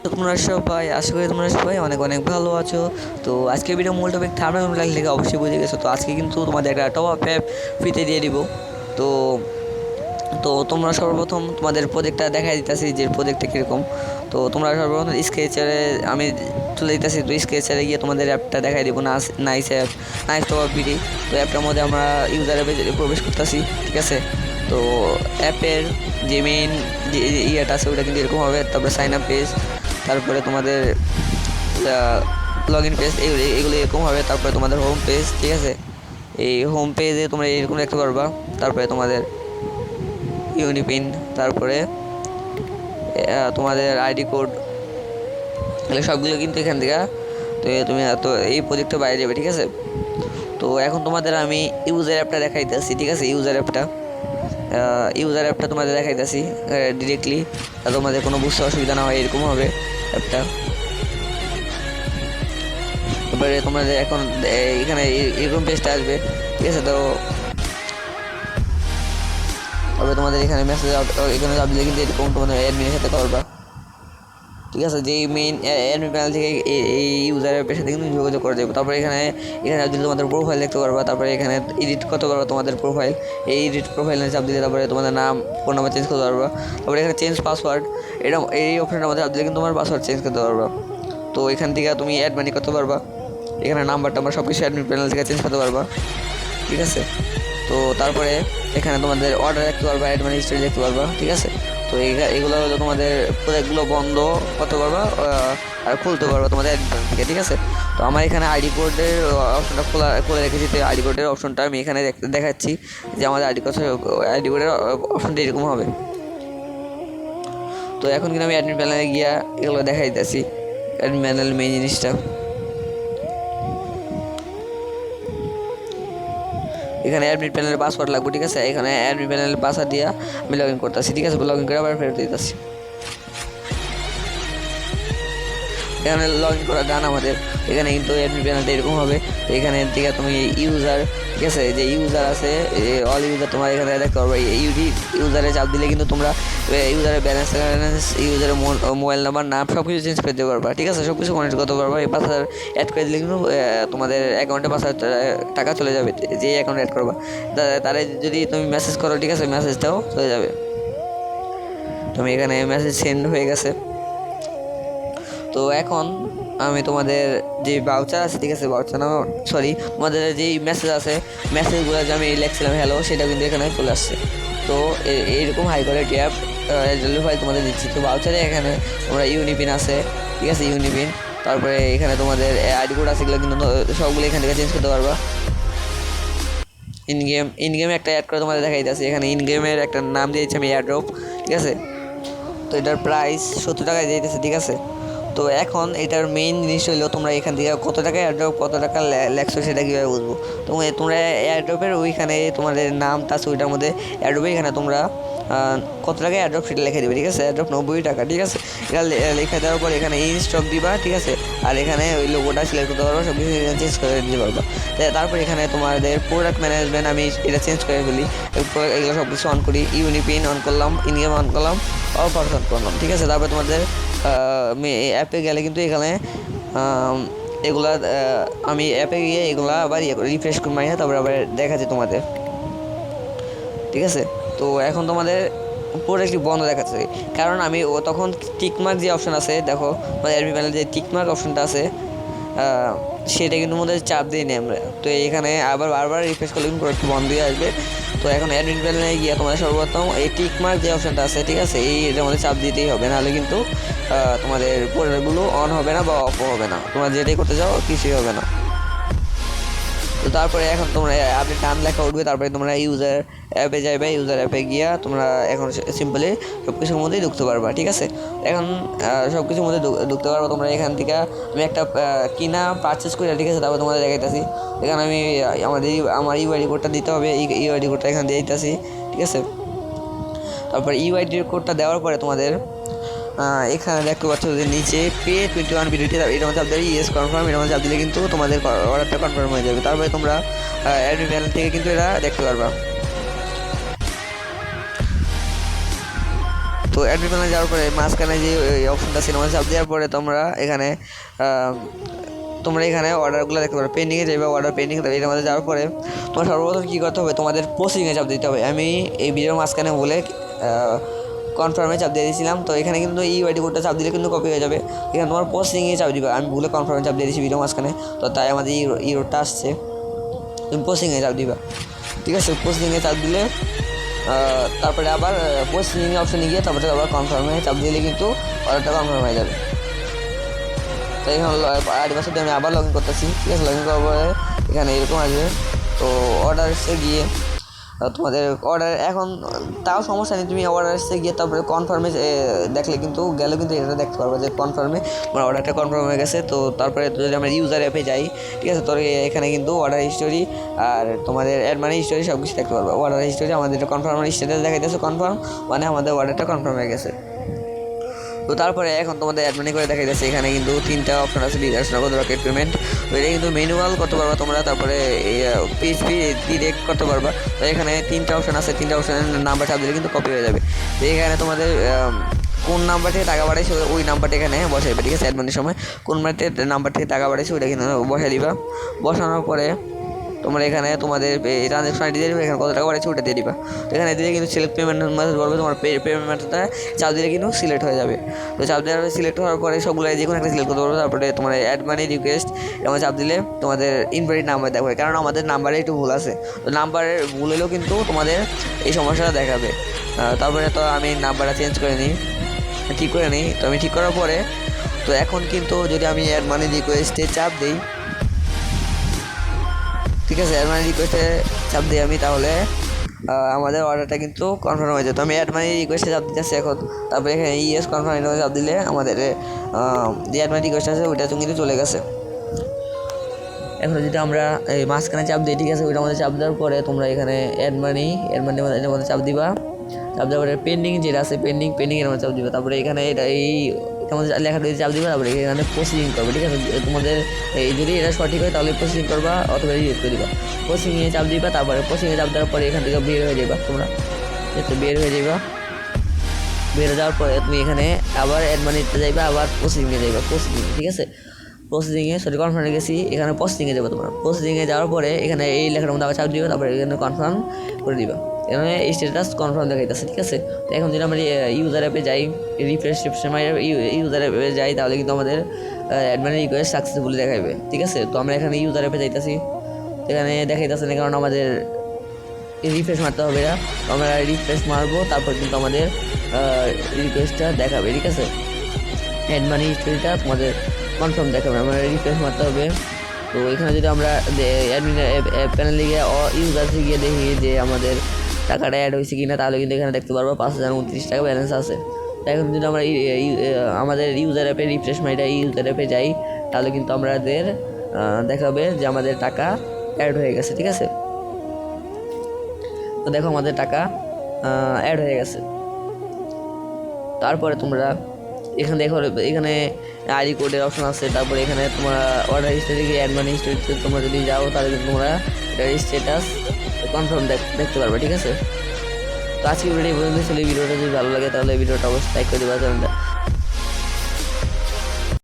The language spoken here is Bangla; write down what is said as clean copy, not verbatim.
তো তোমরা সবাই আশা করি তোমরা সবাই অনেক অনেক ভালো আছো। তো আজকে ভিডিও মূল টপিক থাম্বনেল দেখে অবশ্যই বুঝে গেছো। তো আজকে কিন্তু তোমাদের একটা টপ আপ অ্যাপ ফ্রিতে দিয়ে দিব। তো তো তোমরা সর্বপ্রথম তোমাদের প্রজেক্টটা দেখাই দিতেছি যে প্রজেক্টটা কীরকম। তো তোমরা সর্বপ্রথম স্কেচারে আমি চলে দিতেছি। তো স্কেচারে গিয়ে তোমাদের অ্যাপটা দেখাই দিব, nice app, nice top up BD. তো অ্যাপটার মধ্যে আমরা ইউজার অ্যাপে প্রবেশ করতেছি, ঠিক আছে। তো অ্যাপের যে মেইন যে ইয়েটা আছে ওটা কিন্তু এরকম হবে। তারপরে সাইন আপ পেজ, তারপরে তোমাদের লগ ইন পেজ, এগুলো এরকম হবে। তারপরে তোমাদের হোম পেজ, ঠিক আছে। এই হোম পেজে তোমরা এরকম দেখতে পারবা। তারপরে তোমাদের ইউনিপিন, তারপরে তোমাদের আইডি কোড, এগুলো সবগুলো কিন্তু এখান থেকে তুমি তো এই প্রজেক্টটা বাইরে যাবে, ঠিক আছে। তো এখন তোমাদের আমি ইউজার অ্যাপটা দেখাইতেছি, ঠিক আছে। ইউজার অ্যাপটা তোমাদের দেখাইতেছি ডিরেক্টলি, তোমাদের কোনো বুঝতে অসুবিধা না হয়, এরকম হবে অ্যাপটা। এবারে তোমাদের এখন এখানে এরকম পেজটা আসবে, ঠিক আছে। তো তবে তোমাদের এখানে মেসেজ এখানে দিলে কিন্তু এরকম তোমাদের অ্যাডমিনের সাথে করবা, ঠিক আছে। যেই মেইন অ্যাডমিন প্যানেল থেকে এই ইউজার অ্যাপের সাথে কিন্তু যোগাযোগ করে দেবো। তারপরে এখানে দিলে তোমাদের প্রোফাইল দেখতে পারবা। তারপরে এখানে এডিট করতে পারবা তোমাদের প্রোফাইল। এই এডিট প্রোফাইলে চাপ দিলে তারপরে তোমাদের নাম, ফোন নাম্বার চেঞ্জ করতে পারবা। তারপরে এখানে চেঞ্জ পাসওয়ার্ড, এই অপশনটার মধ্যে চাপ দিলে কিন্তু তোমার পাসওয়ার্ড চেঞ্জ করতে পারবা। তো এখান থেকে তুমি অ্যাড মানি করতে পারবা। এখানে নাম্বার টাম্বার সব কিছু অ্যাডমিন প্যানেল থেকে চেঞ্জ করতে পারবা, ঠিক আছে। তো তারপরে এখানে তোমাদের অর্ডার দেখতে পারবা, অ্যাড মানি হিস্ট্রি দেখতে পারবা, ঠিক আছে। তো এগুলো হলো তোমাদের প্রোডাক্টগুলো বন্ধ করতে পারবা আর খুলতে পারবা তোমাদের অ্যাড থেকে, ঠিক আছে। তো আমার এখানে আইডি কোডের অপশনটা খুলে রেখেছি। তো আইডি কোডের অপশনটা আমি এখানে দেখাচ্ছি যে আমাদের আইডি কোডের অপশনটা এরকম হবে। তো এখন কিন্তু আমি অ্যাডমিন প্যানেলে গিয়া এগুলো দেখাই দিতেছি, অ্যাডমিন প্যানেল মেইন জিনিসটা। এখানে অ্যাডমিন প্যানেলের পাসওয়ার্ড লাগবে, ঠিক আছে। এখানে অ্যাডমিন প্যানেলের পাসওয়ার্ড দিয়ে আমি লগ ইন করতেছি, ঠিক আছে। লগ ইন করে আবার ফেরত দিতেছি। এখানে লগ ইন করা ডান আমাদের। এখানে কিন্তু অ্যাডমিন প্যানেলটা এরকম হবে। তো এখানে থেকে তুমি ইউজার, ঠিক আছে, যে ইউজার আছে অল ইউজার তোমার এখানে দেখতে পারবে। ইউজারে চাপ দিলে কিন্তু তোমরা ইউজারের ব্যালেন্স, ইউজারের মোবাইল নাম্বার, নাম সব কিছু চেঞ্জ করে দিতে পারবা, ঠিক আছে। সব কিছু কানেক্ট করতে পারবা। এই 5,000 অ্যাড করে দিলে কিন্তু তোমাদের অ্যাকাউন্টে 5,000 টাকা চলে যাবে। যে অ্যাকাউন্ট অ্যাড করবা তারে যদি তুমি মেসেজ করো, ঠিক আছে, মেসেজটাও চলে যাবে। তুমি এখানে মেসেজ সেন্ড হয়ে গেছে। তো এখন আমি তোমাদের যে ভাউচার আছে, ঠিক আছে, ভাউচার নাম সরি তোমাদের যেই মেসেজ আছে, মেসেজগুলো যে আমি লিখছিলাম হ্যালো, সেটা কিন্তু এখানে চলে আসছে। তো এইরকম হাই কোয়ালিটি অ্যাপ ফাইল তোমাদের দিচ্ছি। তো ভাউচারে এখানে তোমরা ইউনিপিন আছে, ঠিক আছে, ইউনিপিন। তারপরে এখানে তোমাদের আইডি কোড আছে, এগুলো কিন্তু সবগুলো এখান থেকে চেঞ্জ করতে পারবা। ইনগেমে একটা অ্যাড করে তোমাদের দেখাই দিচ্ছি। এখানে ইনগেমের একটা নাম দিয়েছি আমি এয়ারড্রপ, ঠিক আছে। তো এটার প্রাইস 70 টাকায় দিতেছে, ঠিক আছে। তো এখন এটার মেইন জিনিস হলো তোমরা এখান থেকে কত টাকা এয়ারড্রপ, কত টাকা লেখছো সেটা কীভাবে বুঝবো। তোমরা এয়ারড্রপের ওইখানে তোমাদের নাম তার ওইটার মধ্যে এয়ারড্রপে এখানে তোমরা কত টাকা এয়ারড্রপ সেটা লিখে দেবে, ঠিক আছে। এয়ারড্রপ 90 টাকা, ঠিক আছে। এটা লিখে দেওয়ার পর এখানে এই স্টক দিবা, ঠিক আছে। আর এখানে ওই লোগোটা সিলেক্ট করতে পারবো, সব কিছু চেঞ্জ করে দিতে পারবা। তারপর এখানে তোমাদের প্রোডাক্ট ম্যানেজমেন্ট আমি এটা চেঞ্জ করে ফেলি। এগুলো সব কিছু অন করি, ইউনিপিন অন করলাম, ইনগেম অন করলাম, অফার্স অন করলাম, ঠিক আছে। তারপর তোমাদের অ্যাপে গেলে কিন্তু এখানে এগুলা আমি অ্যাপে গিয়ে এগুলা আবার রিফ্রেশ করে মারি, তারপরে আবার দেখাচ্ছি তোমাদের, ঠিক আছে। তো এখন তোমাদের প্রোডাক্টটি বন্ধ দেখাচ্ছে, কারণ আমি তখন টিকমার্ক যে অপশন আছে, দেখো আমাদের অ্যাডমিন প্যানেলে যে টিকমার্ক অপশনটা আছে সেটা কিন্তু মধ্যে চাপ দিই নি আমরা। তো এখানে আবার বারবার রিফ্রেশ করলে কিন্তু প্রোডাক্ট বন্ধই আসবে। তো এখন অ্যাডমিন প্যানেলে গিয়ে তোমাদের সর্বপ্রথম এই টিকমার্ক যে অপশনটা আছে, ঠিক আছে, এটার মধ্যে চাপ দিতেই হবে, নাহলে কিন্তু তোমাদের প্রোডাক্টগুলো অন হবে না বা অফ হবে না। তোমরা যেটাই করতে চাও কিছুই হবে না। তো তারপরে এখন তোমরা আপনি টান লেখা উঠবে, তারপরে তোমরা ইউজার অ্যাপে যাইবে। ইউজার অ্যাপে গিয়া তোমরা এখন সিম্পলি সব কিছুর মধ্যেই ঢুকতে পারবা, ঠিক আছে। এখন সব কিছুর মধ্যে ঢুকতে পারবো তোমরা এখান থেকে। আমি একটা কিনা পারচেস করি, ঠিক আছে। তারপর তোমাদের দেখাইতেছি। এখানে আমি আমার ইউআইডি কোডটা দিতে হবে, ইউআইডি কোডটা এখানে দিয়ে দিতেছি, ঠিক আছে। তারপর ইউআইডি কোডটা দেওয়ার পরে তোমাদের এখানে দেখতে পাচ্ছ যে নিচে পে 21 বিডিটি, এটার মধ্যে চাপ দিলে ইয়েস কনফার্ম, এটার মধ্যে চাপ দিলে কিন্তু তোমাদের অর্ডারটা কনফার্ম হয়ে যাবে। তারপরে তোমরা অ্যাডমিন প্যানেল থেকে কিন্তু এটা দেখতে পারবা। তো তো অ্যাডমিন প্যানেলে যাওয়ার পরে মাঝখানে যে অপশনটা ছিল চাপ দেওয়ার পরে তোমরা এখানে অর্ডারগুলো দেখতে পারো, পেন্ডিংয়ে যাবে, অর্ডার পেন্ডিং এর মধ্যে যাওয়ার পরে তোমার সর্বপ্রথম কী করতে হবে, তোমাদের প্রসেসিংয়ে চাপ দিতে হবে। আমি এই ভিডিওর মাঝখানে বলে কনফার্মে চাপ দিয়ে দিয়েছিলাম। তো এখানে কিন্তু এই ওয়াইডি কোডটা চাপ দিলে কিন্তু কপি হয়ে যাবে। এখানে তোমার প্রসেসিংয়ে চাপ দিবা, আমি ভুলে কনফার্মে চাপ দিয়ে দিয়েছি ভিডিও মাঝখানে, তো তাই আমাদের এই রোডটা আসছে। তুমি প্রসেসিংয়ে চাপ দিবা, ঠিক আছে। প্রসেসিংয়ে চাপ দিলে তারপরে আবার প্রসেসিং অপশানে গিয়ে তারপরে আবার কনফার্মে চাপ দিলে কিন্তু অর্ডারটা কনফার্ম হয়ে যাবে। তো এখানে আড়ি বছর দিয়ে আমি আবার লগ ইন করতেছি, ঠিক আছে। লগ ইন করার পরে এখানে এরকম আসবে। তো অর্ডার এসে গিয়ে তোমাদের অর্ডার এখন তাও সমস্যা নেই, তুমি অর্ডার এসে গিয়ে তারপরে কনফার্মে দেখলে কিন্তু গেলেও কিন্তু এটা দেখতে পারবে যে কনফার্মে আমার অর্ডারটা কনফার্ম হয়ে গেছে। তো তারপরে যদি আমরা ইউজার অ্যাপে যাই, ঠিক আছে, তো এখানে কিন্তু অর্ডার হিস্টোরি আর তোমাদের অ্যাড মানি হিস্টোরি সব কিছু দেখতে পারবে। অর্ডার হিস্টোরি আমাদের কনফার্ম স্ট্যাটাস দেখাইতেছে কনফার্ম, মানে আমাদের অর্ডারটা কনফার্ম হয়ে গেছে। তো তারপরে এখন তোমাদের অ্যাডমিনে করে দেখা যাচ্ছে এখানে কিন্তু 3টা অপশন আছে, বিকাশ, নগদ, রকেট পেমেন্ট। তো এটা কিন্তু ম্যানুয়াল করতে পারবা তোমরা, তারপরে পিএইচপি ডিরেক্ট করতে পারবা। তো এখানে 3টা অপশন আছে, 3টা অপশনের নাম্বার চাপ দিলে কিন্তু কপি হয়ে যাবে। তো এখানে তোমাদের কোন নাম্বার থেকে টাকা বাড়াইছে ওই নাম্বারটা এখানে বসাইবে, ঠিক আছে। অ্যাডমিনের সময় কোন নাম্বার থেকে টাকা বাড়াইছে ওইটা কিন্তু বসাই দিবা। বসানোর পরে তোমরা এখানে তোমাদের ট্রানজ্যাকশন আইডি দিয়ে এখানে কত টাকা বাড়াচ্ছে ওটা দিয়ে দিবা। তো এখানে দিয়ে কিন্তু সিলেক্ট পেমেন্ট মেথড বলবে, তোমার পেমেন্টটা চাপ দিলে কিন্তু সিলেক্ট হয়ে যাবে। তো চাপ দেওয়ার সিলেক্ট হওয়ার পরে সবগুলো যে কোনো একটা সিলেক্ট করতে পারবে। তারপরে তোমার অ্যাড মানি রিকোয়েস্ট এবং চাপ দিলে তোমাদের ইনভ্যালিড নাম্বার দেখাবে, কারণ আমাদের নাম্বারে একটু ভুল আছে। তো নাম্বারের ভুল হলেও কিন্তু তোমাদের এই সমস্যাটা দেখাবে। তারপরে তো আমি নাম্বারটা চেঞ্জ করে নিই, ঠিক করে নিই। তো আমি ঠিক করার পরে তো এখন কিন্তু যদি আমি অ্যাড মানি রিকোয়েস্টে চাপ দিই, ঠিক আছে, অ্যাড মানি রিকোয়েস্টে চাপ দিই আমি, তাহলে আমাদের অর্ডারটা কিন্তু কনফার্ম হয়ে যায়। তো আমি অ্যাড মানি রিকোয়েস্টে চাপ দিতেছি এখন। তারপরে এখানে ইয়েস কনফার্ম চাপ দিলে আমাদের যে অ্যাড মানি রিকোয়েস্ট আছে ওইটা কিন্তু চলে গেছে। এখন যদি আমরা এই মাঝখানে চাপ দিই, ঠিক আছে, ওইটার মধ্যে চাপ দেওয়ার পরে তোমরা এখানে অ্যাড মানির মধ্যে চাপ দিবা। চাপ দেওয়ার পরে পেন্ডিং যেটা আছে পেন্ডিংয়ের মধ্যে চাপ দিবা। তারপরে এখানে এটা তোমাদের লেখাটা চাপ দিবা, তারপরে এখানে প্রসেসিং করবে, ঠিক আছে। তোমাদের এই যদি এটা সঠিক হয় তাহলে প্রসেসিং করবা, অথবা রিজেক্ট করে দিবা। প্রসেসিংয়ে চাপ দিবা, তারপরে প্রসেসিংয়ে চাপ দেওয়ার পরে এখান থেকে বের হয়ে যাবা তোমরা, ঠিক আছে। বের হয়ে যাওয়ার পরে তুমি এখানে আবার অ্যাড মানিতে যাইবা, আবার প্রসেসিংয়ে যাইবা, ঠিক আছে। প্রসেসিংয়ে কনফার্মে গেছি, এখানে প্রসেসিংয়ে যাবো তোমরা। প্রসেসিংয়ে যাওয়ার পরে এখানে এই লেখার মধ্যে আবার চাপ দিবা, তারপরে এখানে কনফার্ম করে দিবা। এখানে স্ট্যাটাস কনফার্ম দেখাইতেছে, ঠিক আছে। তো এখন যদি আমরা ইউজার অ্যাপে যাই, রিফ্রেশ ইউজার অ্যাপে যাই, তাহলে কিন্তু আমাদের অ্যাড মানি রিকোয়েস্ট সাকসেসফুলি দেখাইবে, ঠিক আছে। তো আমরা এখানে ইউজার অ্যাপে যাইতেছি, এখানে দেখাইতেছে না, কারণ আমাদের রিফ্রেশ মারতে হবে। না তো আমরা রিফ্রেশ মারবো, তারপর কিন্তু আমাদের রিকোয়েস্টটা দেখাবে, ঠিক আছে। অ্যাড মানি হিস্টোরিটা তোমাদের কনফার্ম দেখাবে, আমরা রিফ্রেশ মারতে হবে। তো এখানে যদি আমরা অ্যাডমিন প্যানেলে গিয়ে ইউজার্সে গিয়ে দেখি যে আমাদের টাকাটা অ্যাড হয়েছে কি না, তাহলে কিন্তু এখানে দেখতে পারবো 5,029 টাকা ব্যালেন্স আছে। তাই এখন যদি আমরা আমাদের ইউজার অ্যাপে রিফ্রেশ মারিটা ইউজার অ্যাপে যাই, তাহলে কিন্তু আমাদের দেখাবে যে আমাদের টাকা অ্যাড হয়ে গেছে, ঠিক আছে। তো দেখো আমাদের টাকা অ্যাড হয়ে গেছে। তারপরে তোমরা এখানে দেখো, এখানে আইডি কোডের অপশন আছে। তারপরে এখানে তোমরা অর্ডার হিস্টোরি গিয়ে অ্যাড মানি হিস্টোরিতে তোমরা যদি যাও, তাহলে কিন্তু তোমরা এটার স্ট্যাটাস কনফার্ম দেখতে পারবে, ঠিক আছে। তো আজকে ভিডিও পর্যন্ত ছিল। ভিডিওটা যদি ভালো লাগে তাহলে ভিডিওটা অবশ্যই লাইক করে দেবা, চ্যানেলটা